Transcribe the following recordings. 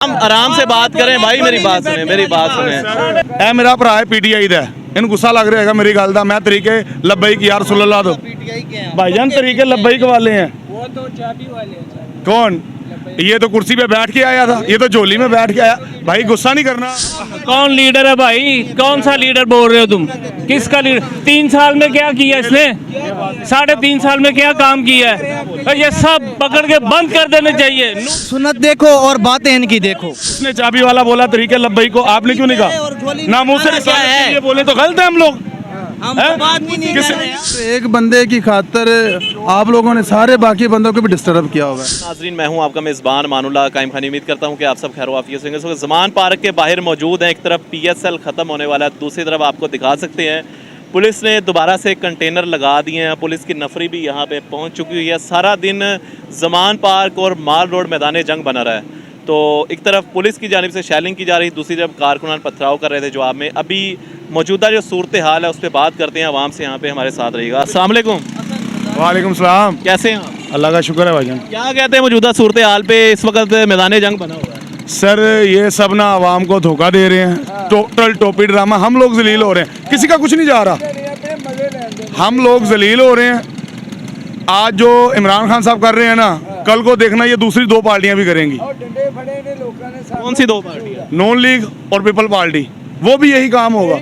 आराम से बात करें भाई, मेरी बात सुने। ए मेरा भरा है पीटीआई दा, इन गुस्सा लग रहा है मेरी गल दा। मैं तरीके लब्बैक यार रसूलुल्लाह दो भाईजान, तरीके लब्बैक वाले हैं। वो तो चाबी वाले हैं। कौन? ये तो कुर्सी पे बैठ के आया था, ये तो झोली में बैठ के आया। भाई गुस्सा नहीं करना। कौन लीडर है भाई? कौन सा लीडर बोल रहे हो तुम? किसका लीडर? 3 साल में क्या किया इसने? 3.5 साल में क्या काम किया है? ये सब पकड़ के बंद कर देने चाहिए। सुन्नत देखो और बातें इनकी देखो। उसने चाबी वाला बोला तरीके लब्बैक को, आपने क्यों नहीं कहा? ना मुंह से क्या है? ये बोले तो गलत है हम लोग। हम तो बात भी नहीं कर रहे हैं। एक बंदे की खातर आप लोगों ने सारे बाकी बंदों को भी डिस्टर्ब किया होगा। नाजरीन, मैं हूं आपका मेज़बान मानुल्लाह कायम खानी। उम्मीद करता हूं कि आप सब खैर वाफियत से होंगे। इस वक्त ज़मान पार्क के बाहर मौजूद हैं। एक तरफ PSL ख़त्म होने वाला है, दूसरी तरफ आपको दिखा सकते हैं पुलिस ने दोबारा से कंटेनर लगा दिए हैं। पुलिस की नफरी भी यहाँ पे पहुँच चुकी हुई है। सारा दिन ज़मान पार्क और माल रोड मैदान जंग बना रहा है। तो एक तरफ पुलिस की जानिब से शेलिंग की जा रही, दूसरी तरफ कारकुनान पथराव कर रहे थे जवाब में। अभी मौजूदा जो सूरत हाल है उस पर बात करते हैं आवाम से। यहाँ पे हमारे साथ रहेगा। अस्सलाम वालेकुम। वालेकुम सलाम। कैसे हैं आप? अल्लाह का शुक्र है भाईजान। क्या कहते हैं मौजूदा सूरत हाल पे? इस वक्त मैदान जंग बना हुआ है। सर ये सब ना आवाम को धोखा दे रहे हैं, टोटल टोपी ड्रामा। हम लोग जलील हो रहे हैं, किसी का कुछ नहीं जा रहा। हम लोग जलील हो रहे हैं। आज जो इमरान खान साहब कर रहे हैं ना, कल को देखना ये दूसरी 2 पार्टियां भी करेंगी। कौन सी 2 पार्टियां? नॉन लीग और पीपल पार्टी, वो भी यही काम होगा।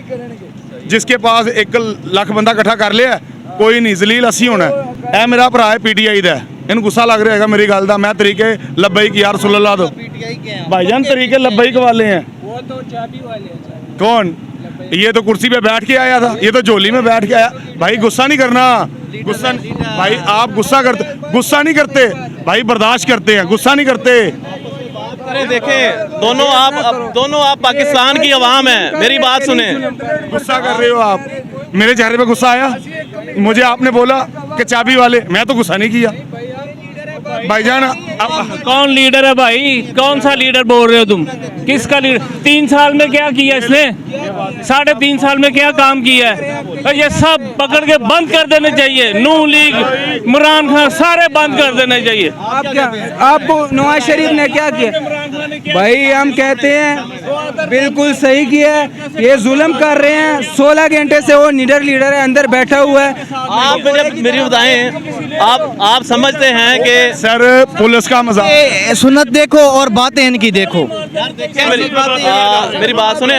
जिसके पास 1 लाख बंदा इकट्ठा कर लिया, कोई नहीं, जलील असी होना है। ए मेरा भरा है पीटीआई दा, इन गुस्सा लग रहा है मेरी गल दा। मैं तरीके लब्बैक यार रसूलुल्लाह दो भाईजान, तरीके लब्बैक वाले हैं। वो तो चाबी वाले हैं। कौन? ये तो कुर्सी पे बैठ के आया था, ये तो झोली में बैठ के आया। भाई गुस्सा नहीं करना। गुस्सा भाई, आप गुस्सा नहीं करते भाई, बर्दाश्त करते हैं, गुस्सा नहीं करते। अरे देखें, दोनों आप पाकिस्तान की आवाम है। मेरी बात सुने। गुस्सा कर रहे हो आप। मेरे चेहरे पे गुस्सा आया? मुझे आपने बोला कि चाबी वाले, मैं तो गुस्सा नहीं किया भाईजान। कौन लीडर है भाई? कौन सा लीडर बोल रहे हो तुम? किसका लीडर? 3 साल में क्या किया इसने? 3.5 साल में क्या काम किया है? ये सब पकड़ के बंद कर देने चाहिए। नून लीग, इमरान खान, सारे बंद कर देने चाहिए। आपको नवाज शरीफ ने क्या किया? भाई हम कहते हैं बिल्कुल सही किया है। ये जुल्म कर रहे हैं। 16 घंटे से वो लीडर है, अंदर बैठा हुआ है। आप जब मेरी बताएं, आप समझते हैं कि सर पुलिस का मजाक। सुन्नत देखो और बातें इनकी देखो। मेरी बात सुने।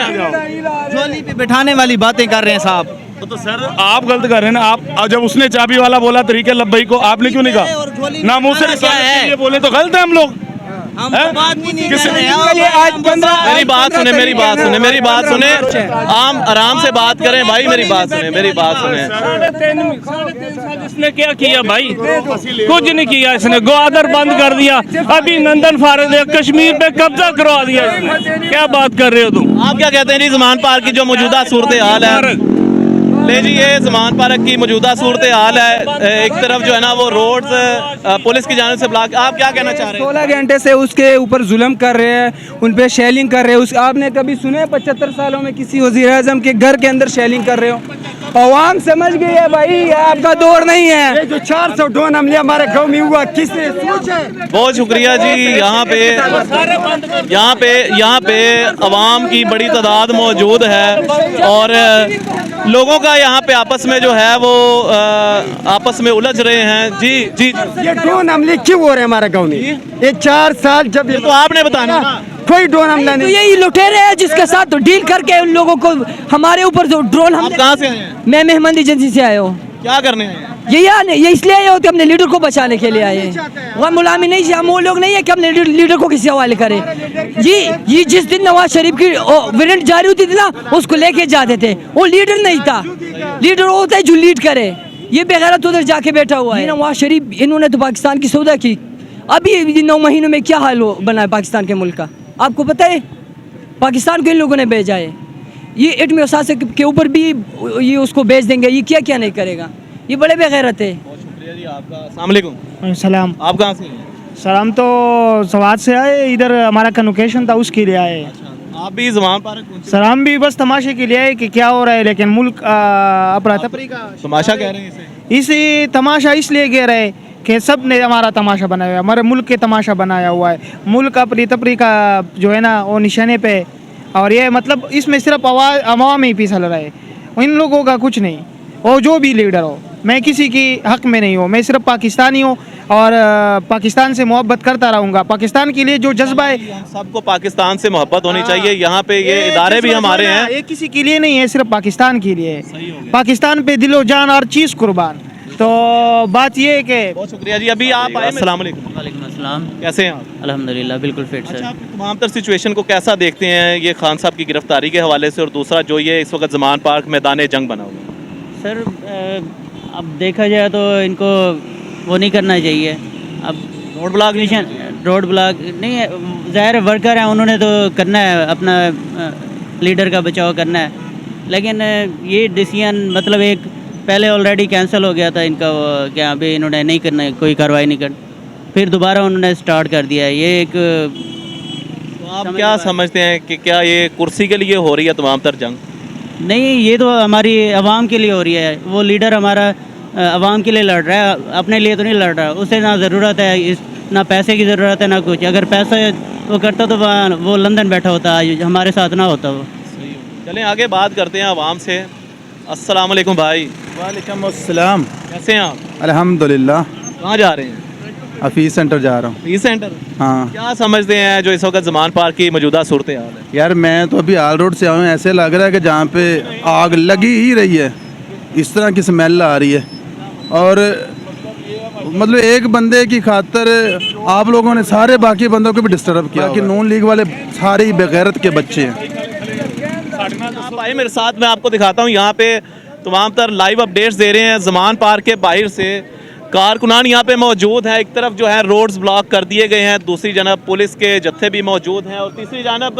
झोली पे बिठाने वाली बातें कर रहे हैं साहब। तो सर आप गलत कर रहे हैं ना। आप जब उसने चाबी वाला बोला तरीके लब्बैक को, आपने क्यों नहीं कहा? ना मुंह से क्या है? ये बोले तो गलत है हम लोग। हम तो बात भी नहीं कर रहे हैं। मेरी बात सुने। आराम से बात करें भाई, मेरी बात सुने। 3.5 साल इसने क्या किया भाई? कुछ नहीं किया इसने। ग्वादर बंद कर दिया, अभी नंदन फारद है, कश्मीर पे कब्जा करवा दिया इसने। क्या बात कर रहे हो तुम? आप क्या कहते हैं जी ज़मान पार्क की जो मौजूदा सूरत हाल है? ले जी, ये ज़मान पार्क की मौजूदा सूरत हाल है। एक तरफ जो है ना वो रोड्स पुलिस की जानिब से ब्लॉक। आप क्या कहना चाह रहे हैं? 16 घंटे से उसके ऊपर जुल्म कर रहे हैं, उन पे शेलिंग कर रहे हैं। आपने कभी सुने 75 सालों में किसी वज़ीर आज़म के घर के अंदर शेलिंग कर रहे हो? अवाम समझ गई है भाई, ये आपका दौर नहीं है। ये जो 400 ड्रोन हमले हमारे गाँव में हुआ, किसने सोचा? बहुत शुक्रिया जी। यहाँ पे अवाम की बड़ी तादाद मौजूद है और लोगों का यहाँ पे आपस में जो है वो आपस में उलझ रहे हैं। जी जी, ये ड्रोन हमले क्यों हो रहे हैं हमारे गाँव में? ये 4 साल जब ये तो आपने बताना ना। कोई ड्रोन हमला तो नहीं। यही लुटेरे हैं जिसके साथ डील करके उन लोगों को हमारे ऊपर जो ड्रोन आप कहाँ से आए हैं? मैं मेहमान एजेंसी से आया हूँ। क्या करने हैं? ये इसलिए आए होते अपने लीडर को बचाने के लिए आए। वह मुलामी नहीं है, हम वो लोग नहीं है कि अपने लीडर को किसी हवाले करें। ये जिस दिन नवाज शरीफ की वारंट जारी होती थी ना, उसको लेके जाते थे। वो लीडर नहीं था। लीडर वो होता है जो लीड करे। ये बेगैरत उधर जाके बैठा हुआ है। नवाज शरीफ इन्होंने तो पाकिस्तान की सौदा की। अभी 9 महीनों में क्या हाल बना है पाकिस्तान के मुल्क का, आपको पता है? पाकिस्तान को इन लोगों ने भेजा है। ये एटमी वसासे के ऊपर भी ये उसको भेज देंगे। ये क्या नहीं करेगा। ये बड़े बेगैरत है। बहुत शुक्रिया जी आपका। अस्सलाम वालेकुम। सलाम। आप कहाँ से हैं? सलाम तो सवाद से आए, इधर हमारा कन्वोकेशन था उसके लिए आए। आप भी जमान पार्क पहुंचे? सर हम भी बस तमाशे के लिए आए कि क्या हो रहा है, लेकिन मुल्क अपना तफरी का तमाशा कह रहे हैं इसे? इसे तमाशा इसलिए कह रहे हैं कि सब ने हमारा तमाशा बनाया हुआ है, हमारे मुल्क के तमाशा बनाया हुआ है। मुल्क अपनी तफरी का जो है ना वो निशाने पे है, और ये मतलब इसमें सिर्फ अवाम ही पिसल रहा है, इन लोगों का कुछ नहीं। और जो भी लीडर हो, मैं किसी की हक में नहीं हूँ, मैं सिर्फ पाकिस्तानी हूँ और पाकिस्तान से मोहब्बत करता रहूँगा। पाकिस्तान के लिए जो जज्बा है, सबको पाकिस्तान से मोहब्बत होनी चाहिए। यहाँ पे ये इदारे भी हमारे हैं, ये किसी के लिए नहीं है, सिर्फ पाकिस्तान के लिए है। पाकिस्तान पे दिलो जान और चीज़ कुर्बान। तो बात ये है कि बहुत शुक्रिया जी। अभी आप आए, अस्सलाम वालेकुम। वालेकुम अस्सलाम। कैसे हैं आप? अल्हम्दुलिल्लाह बिल्कुल फिट सर। अच्छा, आप तमाम तर सिचुएशन को कैसा देखते हैं, ये खान साहब की गिरफ्तारी के हवाले से, और दूसरा जो ये इस वक्त जमान पार्क मैदान जंग बना हुआ है? सर अब देखा जाए तो इनको वो नहीं करना चाहिए। अब रोड ब्लॉक रोड ब्लॉक नहीं है, ज़ाहिर है वर्कर हैं, उन्होंने तो करना है, अपना लीडर का बचाव करना है। लेकिन ये डिसीजन मतलब एक पहले ऑलरेडी कैंसिल हो गया था इनका, वो क्या अभी इन्होंने नहीं करना, कोई कार्रवाई नहीं कर, फिर दोबारा उन्होंने स्टार्ट कर दिया है। ये एक तो आप क्या समझते हैं कि क्या ये कुर्सी के लिए हो रही है तमाम तर जंग? नहीं, ये तो हमारी आवाम के लिए हो रही है। वो लीडर हमारा आवाम के लिए लड़ रहा है, अपने लिए तो नहीं लड़ रहा। उसे ना ज़रूरत है ना पैसे की ज़रूरत है ना कुछ। अगर पैसा वो करता तो वो लंदन बैठा होता, आज हमारे साथ ना होता वो। चलें आगे बात करते हैं आवाम से। अस्सलाम वालेकुम भाई। वालेकुम अस्सलाम। कैसे हैं आप? अल्हम्दुलिल्लाह। कहाँ जा रहे हैं? ऑफिस सेंटर जा रहा हूँ। Peace centre. हाँ क्या समझते हैं जो इस वक्त जमान पार्क की मौजूदा सूरत हाल है? यार, मैं तो अभी आल रोड से आया हूँ, ऐसे लग रहा है कि जहाँ पे आग लगी ही रही है, इस तरह की स्मेल आ रही है। और मतलब एक बंदे की खातर आप लोगों ने सारे बाकी बंदों को भी डिस्टर्ब किया कि नून लीग वाले सारे ही बेगैरत के बच्चे हैं। आप आए मेरे साथ, मैं आपको दिखाता हूँ। यहाँ पे तमाम तर लाइव अपडेट्स दे रहे हैं जमान पार्क के बाहर से। कारकुनान यहाँ पे मौजूद हैं, एक तरफ जो है रोड्स ब्लॉक कर दिए गए हैं, दूसरी जानब पुलिस के जत्थे भी मौजूद हैं, और तीसरी जानब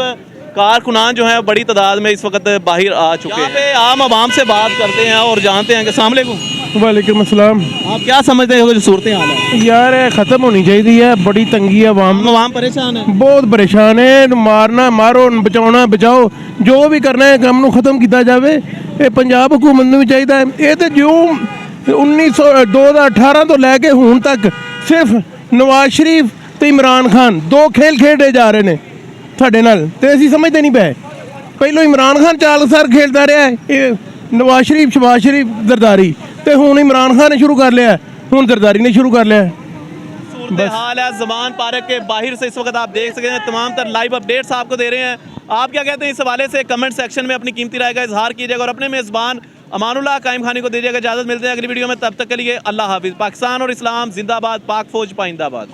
कारकुनान जो है बड़ी तादाद में इस वक्त बाहर आ चुके हैं। यहाँ पे आम आवाम से बात करते हैं और जानते हैं कि अस्सलाम वालेकुम। वालेकुम अस्सलाम। आप क्या समझते हैं जो सूरत हाल है? यार ख़त्म होनी चाहिए, बड़ी तंगी है आवाम परेशान है, बहुत परेशान है। मारना मारो, बचाना बचाओ, जो भी करना है काम नूं खत्म किया जाए। ये पंजाब हुकूमत नूं भी चाहिए। ये तो जो 2018 तो लैके हुण तक सिर्फ नवाज शरीफ तो इमरान खान दो खेल खेडे जा रहे हैं साडे नाल, ते असीं समझते नहीं पे। पहलों इमरान खान 4 साल खेलता रहा है, नवाज शरीफ शबाज शरीफ जरदारी, ते हुण इमरान खान ने शुरू कर लिया, हुण जरदारी ने शुरू कर लिया। सूरत हाल है जमान पार्क के बाहर से इस वक्त आप देख सकते हैं। तमाम तर लाइव अपडेट्स आपको दे रहे हैं। आप क्या कहते हैं इस हवाले से? कमेंट सेक्शन में अपनी कीमती राय का इजहार कीजिएगा और अपने मेज़बान अमानुल्लाह कायम खानी को दीजिएगा इजाज़त। मिलते हैं अगली वीडियो में, तब तक के लिए अल्लाह हाफिज़। पाकिस्तान और इस्लाम जिंदाबाद, पाक फौज पाइंदाबाद।